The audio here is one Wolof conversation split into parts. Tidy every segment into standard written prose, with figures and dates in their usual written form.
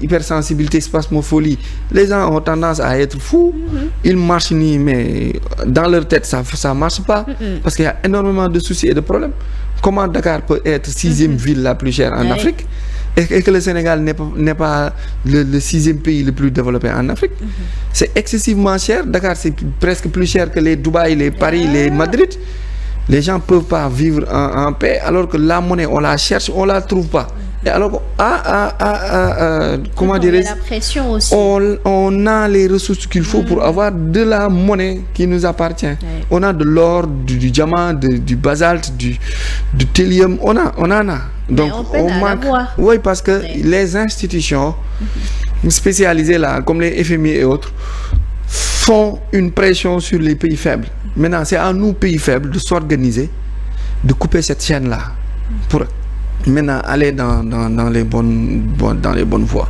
hypersensibilité, spasmophilie, les gens ont tendance à être fous. Ils marchent nii mais dans leur tête ça marche pas. Parce qu'il y a énormément de soucis et de problèmes. Comment Dakar peut être 6e ville la plus chère en Afrique et que le Sénégal n'est pas le 6e pays le plus développé en Afrique. C'est excessivement cher. Dakar c'est presque plus cher que les Dubaï, les Paris, les Madrid. Les gens peuvent pas vivre en paix alors que la monnaie on la cherche, on la trouve pas. Et alors comment dirais-je, la pression aussi. On a les ressources qu'il faut pour avoir de la monnaie qui nous appartient. On a de l'or, du diamant, du basalte, du thélium, on en a. Donc on manque. Oui, parce que les institutions spécialisées là, comme les FMI et autres, font une pression sur les pays faibles. Maintenant, c'est à nous, pays faibles, de s'organiser, de couper cette chaîne-là pour maintenant aller dans les bonnes voies.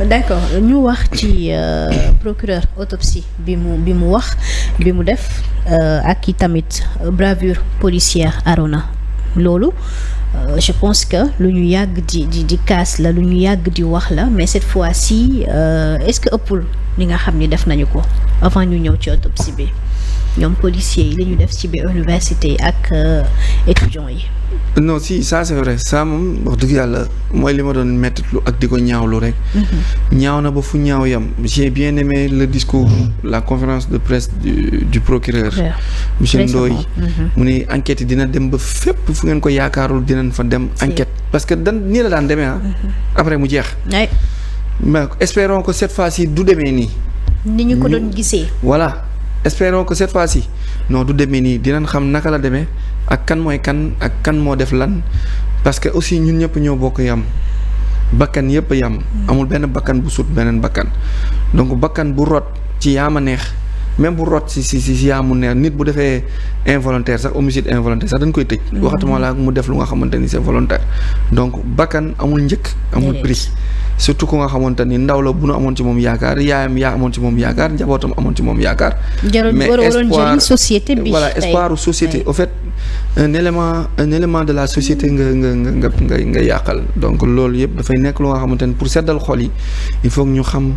D'accord ñu wax ci procureur autopsie bi mu def ak i tamit bravure policière Arona loolu je pense que lu ñu yàgg di kaas la lu ñu yàgg di wax la mais cette fois-ci est-ce que ëppul li nga xam ni def nañu ko avant ñu ñëw ci autopsie bi ñoom policiers yi li ñu def ci biir université yi ak étudiants yi. Non si ça c'est vrai ça moom wax dëgg yàlla mooy li ma doon mettitlu ak di ko ñaawlu rek. ñaaw na ba fu ñaaw yam. J'ai bien aimé le discours la conférence de presse du procureur. monsieur Ndoye mu ne enquête yi dina dem ba fépp fu ngeen ko yaakaarul dinañ fa dem enquête. parce que nii la daan demee après mu jeex. mais espérons que cette fois-ci du demee nii. ni ñu ko doon gisee. voilà espérons que cette fois-ci non du demee nii dinañ xam naka la demee. ak kan mooy kan ak kan moo def lan parce que aussi ñun ñëpp ñoo bokk yam bakkan yëpp yam amul benn bakkan bu sut beneen bakkan donc bakkan bu rot ci yaama neex même bu rot si yaamu neex nit bu defee involontaire sax homicide involontaire sax dañ koy tëj waxatuma la mu def lu nga xamante ni c'est volontaire donc bakkan amul njëkk amul prix surtout ku nga xamante ni ndaw la bu nu amoon ci moom yaakaar yaayam yaa amoon ci moom yaakaar njabootam amoon ci moom yaakaar mais espoir société bi voilà espoir société au fait un élément de la société nga yàqal donc loolu yëpp dafay nekk lu nga xamante ni pour seddal xol yi il faut que ñu xam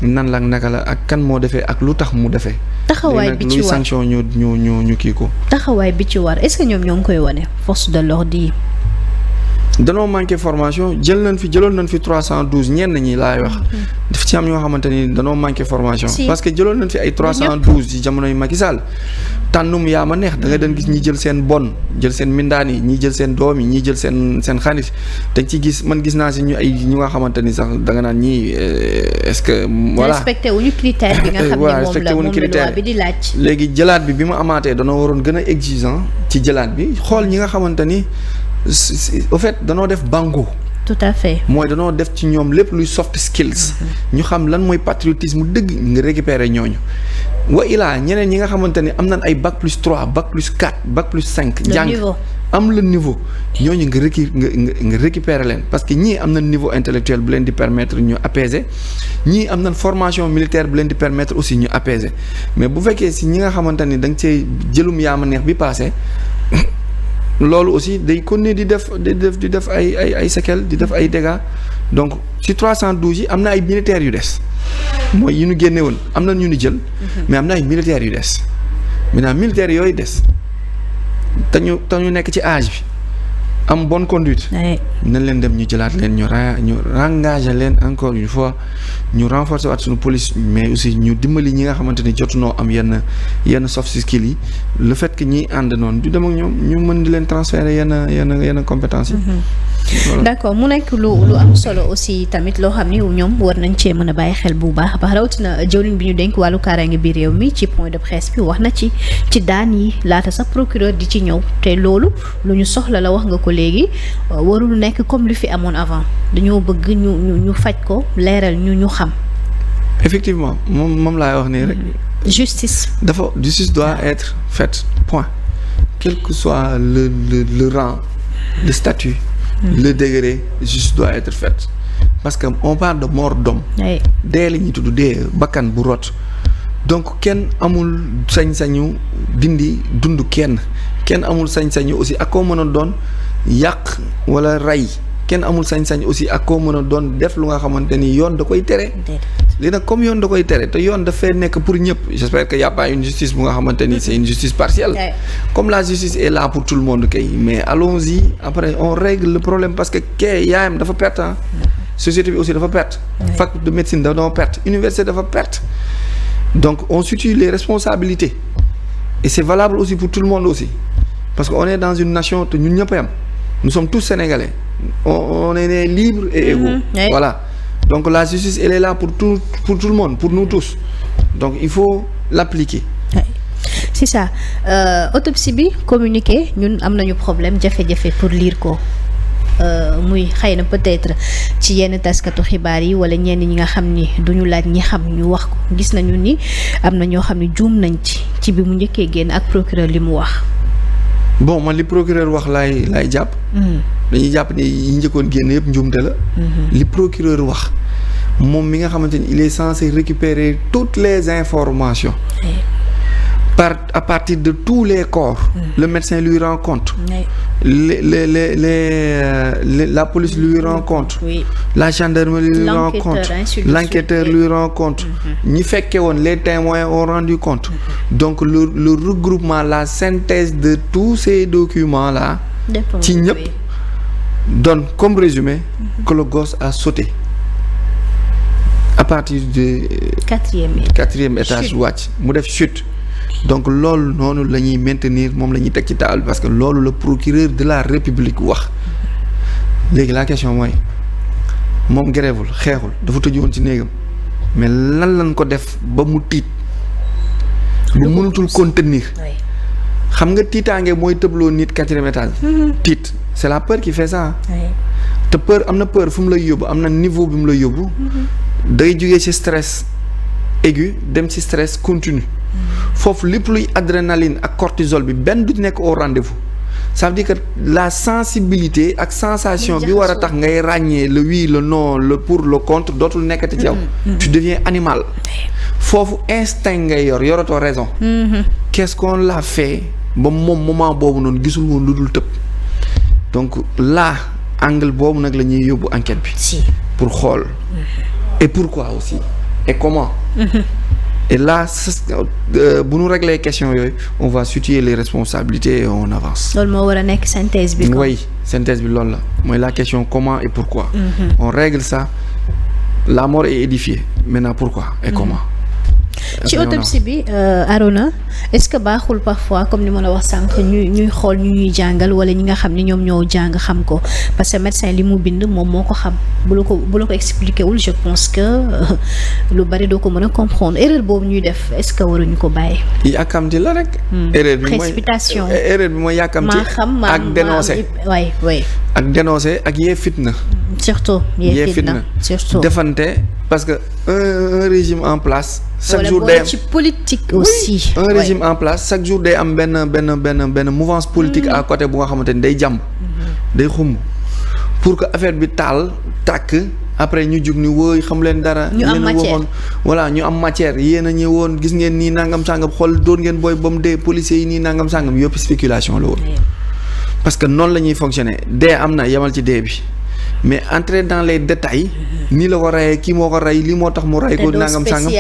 nan la naka la ak kan moo defee ak lu tax mu defee. taxawaay bi ci war sanction ñu kii ko. taxawaay bi ci war est-ce que ñoom ñoo ngi koy wane force de l'ordre yi. danoo manqué formation jëloon nañ fi 312 ñenn ñi laay wax. daf ci am ñoo xamante ni danoo manqué formation. parce que jëloon nañ fi ay 312 ci jamonoy Macky Sall. tànnum yaa ma neex da nga doon gis ñi jël seen bon jël seen mindaan yi ñi jël seen doom yi ñi jël seen xaalis dañ ci gis man gis naa si ñu nga xamante ni sax da nga naan ñii est-ce que. voilà respecté wuñu critère bi nga xam ne moom la loi bi di laaj. léegi jëlaat bi ma amaatee danoo waroon gën a exigeant ci jëlaat bi xool ñi nga xamante ni. au fait danoo def bango. tout à fait mooy danoo def ci ñoom lépp luy soft skills. ñu xam lan mooy patriotisme dëgg nga récupérer ñooñu. wa ilaa ñeneen ñi nga xamante ni am nañ ay bac plus 3 bac plus 4 bac plus 5. jàng am le niveau. ñooñu nga récupérer leen parce que ñii am nañ niveau intellectuel bu leen di permettre ñu apaiser ñii am nañ formation militaire bu leen di permettre aussi ñu apaiser mais bu fekkee si ñi nga xamante ni da nga cee jëlum yaama neex bi passé. loolu aussi day continuer di def ay séquelles di def ay dégâts donc ci 312 yi am na ay militaires yu des mooy yi ñu génne woon am na ñu ni jël. mais am na ay militaires yu des maintenant militaires yooyu des te ñu nekk ci âge bi am bonne conduite. nañ leen dem ñu jëlaat leen ñu engagé leen encore une fois ñu renforcer waat suñu police mais aussi ñu dimbali ñi nga xamante ni jotunoo am yenn soft skills yi le fait que ñiy ànd noonu du dem ak ñoom ñu mën di leen transférer yenn compétences yi. Voilà. D'accord mu nekk lu am solo aussi tamit loo xam ni ñoom war nañ cee mën a bàyyi xel bu baax a baax rawatina jëwriñ bi ñu dénk wàllu kaaraange bi réew mi ci point de presse bi wax na ci daan yi laata sax procureur di ci ñëw te loolu lu ñu soxla la wax nga ko léegi warul nekk comme lu fi amoon avant dañoo bëgg ñu faj ko leeral ñu xam. Effectivement moom laay wax nii rek. justice doit être faite point quel que soit le rang le statut. le degré justice doit être faite parce que on parle de mort d'homme. dee la ñuy tudd dee bakkan bu rot donc kenn amul sañ-sañu dindi dund kenn amul sañ-sañu aussi ak koo mën a doon yàq wala rey kenn amul sañ-sañ aussi ak koo mën a doon def lu nga xamante ni yoon da koy tere. lii nag comme yoon da koy tere te yoon dafay nekk pour ñëpp j'espère que y a pas une justice bu nga xamante ni c'est une justice partielle. Comme la justice est là pour tout le monde kay mais allons-y après on règle le problème parce que kay yaayam dafa perte ah. société bi aussi dafa perte. fac de médecine dafa perte université dafa perte. donc on situe les responsabilités et c'est valable aussi pour tout le monde aussi parce que on est dans une nation te ñun ñëpp a yam nous sommes tous sénégalais on est nés libres et égaux. Voilà. Donc la justice elle est là pour tout le monde pour nous tous donc il faut l'appliquer. C'est ça autopsie bi communiqué ñun am nañu problème jafe-jafe pour lire ko muy xëy na peut-être ci yenn taskatu xibaar yi wala ñenn ñi nga xam ni duñu laaj ñi xam ñu wax ko gis nañu ni am na ñoo xam ne juum nañ ci bi mu njëkkee génn ak procureur li mu wax. bon man li procureur wax laay jàpp. dañuy jàpp ni yi njëkkoon génn yëpp njuumte la. li procureur wax moom mi nga xamante ni il est censé récupérer toutes les informations. à partir de tous les corps. Le médecin lui rend compte. La police lui rend compte. La gendarmerie lui rend compte. L'enquêteur lui rend compte. ñi fekke woon les témoins ont rendu compte. Donc le regroupement la synthèse de tous ces documents là. ci ñëpp donne comme résumé. que le gosse a sauté. à partir du quatrième étage wàcc mu def chute. donc loolu noonu la ñuy maintenir moom la ñuy teg ci table parce que loolu le procureur de la république wax léegi la question mooy moom grèvul xeexul dafa tëju woon ci néegam mais lan lañ ko def ba mu tiit bu mënutul contenir xam nga tiitaange mooy tëbloo nit quatrième étage tiit c'est la peur qui fait ça te peur am na peur fu mu lay yóbbu am na niveau bi mu lay yóbbu day jógee ci stress aigu dem ci stress continu foofu lépp luy adrénaline ak cortisol bi benn du nekk au rendez-vous ça veut dire que la sensibilité ak sensation bi war a tax ngay ràññee le oui le non le pour le contre dootul nekkati ci yow. tu deviens animal. foofu instinct ngay yoratoo raison. qu'est-ce qu'on l'a fait ba moom moment boobu noonu gisul woon lu dul tëb donc là angle boobu nag la ñuy yóbbu enquête bi. pour xool. et pourquoi aussi et comment. Et là bu ñu régler question yooyu on va situer les responsabilités et on avance. loolu moo war a nekk synthèse bi. oui synthèse bi loolu la mooy la question comment et pourquoi. On règle ça la mort est édifiée maintenant pourquoi et comment. ci autopsie bi Arona est-ce que baaxul parfois comme ni ma la wax sànq ñuy xool ñu ñuy jàngal wala ñi nga xam ne ñoom ñoo jàng xam ko parce que médecin li mu bind moom moo ko xam bu la ko expliqué wul je pense que lu bari doo ko mën a comprendre erreur boobu ñuy def est-ce que waruñu ko bàyyi. yàkkamti la rek. erreur bi mooy précipitation erreur bi mooy yàkkamti. ak dénoncer ak dénoncer ak yee fitna. surtout yee fitna surtout defante parce que un régime en place. chaque jour day am ci politique aussi. un régime en place chaque jour day am benn mouvance politique à côté bu nga xamante ni day jàmb. day xumb pour que affaire bi taal tàkk après ñu jug ni wóoy xam leen dara. ñu am matière waxoon voilà ñu am matière yéen a ñëwoon gis ngeen nii nangam sangam xool doon ngeen booy ba mu dee policiers yi nii nangam sangam yëpp spéculation la woon. parce que noonu la ñuy fonctionner dee am na yemal ci dee bi. mais entrer dans les détails nii la ko rayee kii moo ko ray lii moo tax mu ray ko nangam sangam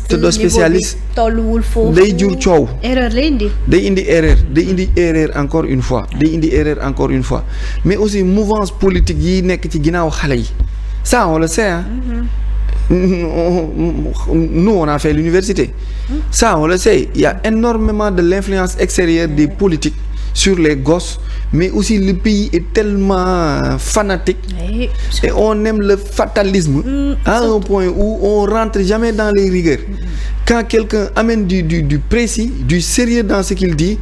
te doo spécialiste tolluwul foofu day jur coow erreur lay indi day indi erreur encore une fois mais aussi mouvance politique yi nekk ci ginnaaw xale yi ça on le sait hein. Nous on a fait l'université ça on le sait il y a énormément de l'influence extérieure des politiques sur les gosses mais aussi le pays est tellement fanatique et on aime le fatalisme à un point où on rentre jamais dans les rigueurs quand quelqu'un amène du précis du sérieux dans ce qu'il dit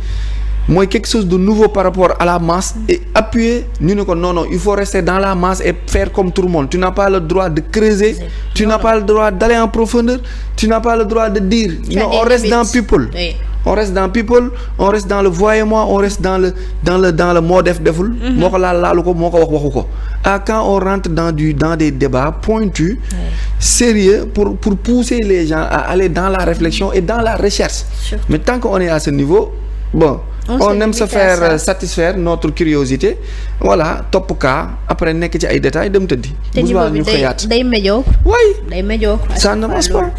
mooy quelque chose de nouveau par rapport à la masse et appuyer ñu ne ko non il faut rester dans la masse et faire comme tout le monde tu n'as pas le droit de creuser tu n'as pas le droit d'aller en profondeur tu n'as pas le droit de dire non on reste dans people on reste dans people on reste dans le voyez-moi on reste dans le moo deful moo ko laalu ko moo ko waxu ko quand on rentre dans des débats pointus sérieux pour pousser les gens à aller dans la réflexion et dans la recherche mais tant qu'on est à ce niveau bon on aime se faire satisfaire notre curiosité voilà topp kaa après nekk ci ay détails dem tëddi. te niveau bi day médiocre. day médiocre. ça ne marche pas.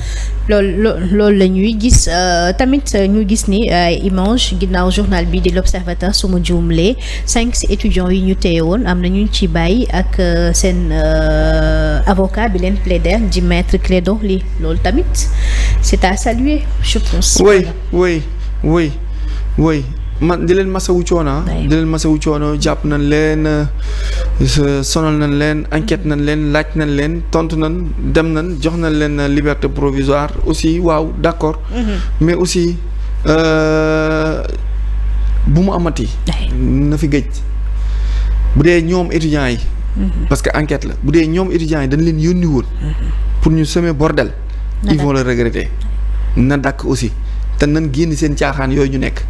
loolu la ñuy gis tamit ñu gis ni image ginnaaw journal bi di l'Observateur su ma juumlee 5 ci étudiants yi ñu téye woon am na ñu ci bàyyi ak seen avocat bi leen plaider di maître Clédor Ly loolu tamit c'est à saluer je pense. oui man di leen masawu coono jàpp nañ leen sonal nañ leen enquête nañ leen laaj nañ leen tontu nañ dem nañ jox nañ leen liberté provisoire aussi waaw d'accord. mais aussi bu mu amati. na fi gëj bu dee ñoom étudiants yi. parce que enquête la bu dee ñoom étudiants yi dañ leen yónni woon. pour ñu semer bordel. ils vont le regretter. na dakk aussi te nañ génn seen caaxaan yooyu ñu nekk.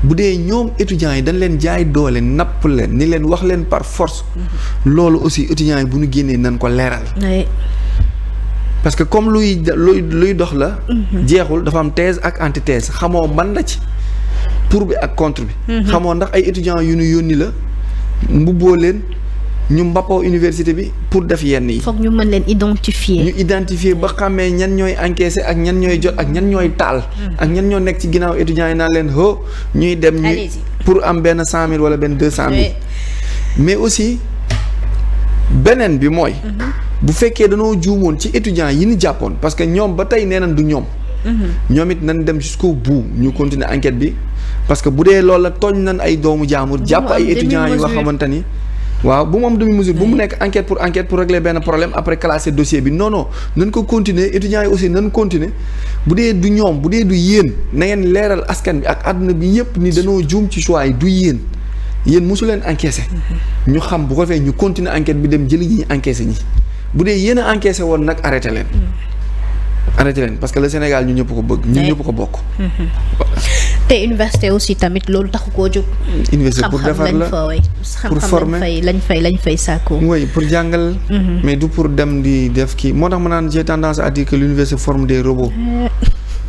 bu dee ñoom étudiants yi dañ leen jaay doole napp leen ni leen wax leen par force. loolu aussi étudiants yi bu ñu génnee nañ ko leeral. parce que comme luy dox la. jeexul dafa am thèse ak antithèse xamoo ban la ci pour bi ak contre bi. xamoo ndax ay étudiants yu ñu yónni la mbubboo leen ñu mbappoo université bi pour def yenn yi. foog ñu mën leen identifier. ñu identifier ba xàmmee ñan ñooy encaisser ak ñan ñooy jot ak ñan ñooy taal. ak ñan ñoo nekk ci ginnaaw étudiants yi naan leen ñuy dem. ñuy pour am benn 100 000 wala benn 200 000. mais aussi beneen bi mooy. bu fekkee danoo juumoon ci étudiants yi ñu jàppoon parce que ñoom ba tey nee nañ du ñoom. ñoom it nañ dem jusqu'au bout ñu continuer enquête bi parce que bu dee loolu la tooñ nañ ay doomu jaamur. jàpp ay étudiants yu nga xamante ni. waaw bu mu am demi mesure bu mu nekk enquête pour régler benn problème après classer dossier bi non nañ ko continuer étudiants yi aussi nañ continuer bu dee du ñoom bu dee du yéen na ngeen leeral askan bi ak àdduna bi yépp ni dañoo juum ci choix yi du yéen mosu leen encaisser. ñu xam bu ko defee ñu continuer enquête bi dem jëli ñi encaisser ñi bu dee yéen a encaisser woon nag arrêté leen. parce que le Sénégal ñu ñëpp ko bëgg ñu ñëpp ko bokk. te université aussi tamit loolu taxu koo jóg. université pour defar la pour former lañ fay sàkku. oui pour jàngal. mais du pour dem di def kii moo tax ma naan j'ai tendance à dire que l'université forme des robots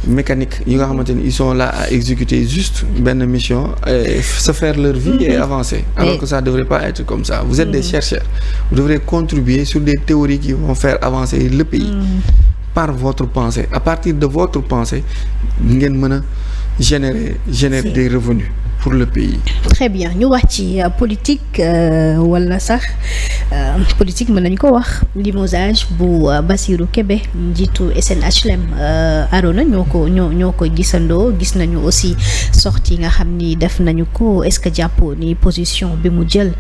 mécaniques yi nga xamante ni ils sont là à exécuter juste benn mission et se faire leur vie et avancer. alors que ça devrait pas être comme ça. vous êtes des chercheurs. vous devrez contribuer sur des théories qui vont faire avancer le pays. par votre pensée à partir de votre pensée ngeen mën a générer des revenus pour le pays. très bien ñu wax ci politique wala sax politique mën nañu ko wax limogeage bu Bassirou Kébé njiitu SNHLM Arona ñoo ko gisandoo gis nañu aussi sortie nga xam ni def nañu ko est-ce que jàppoo ni position bi mu jël.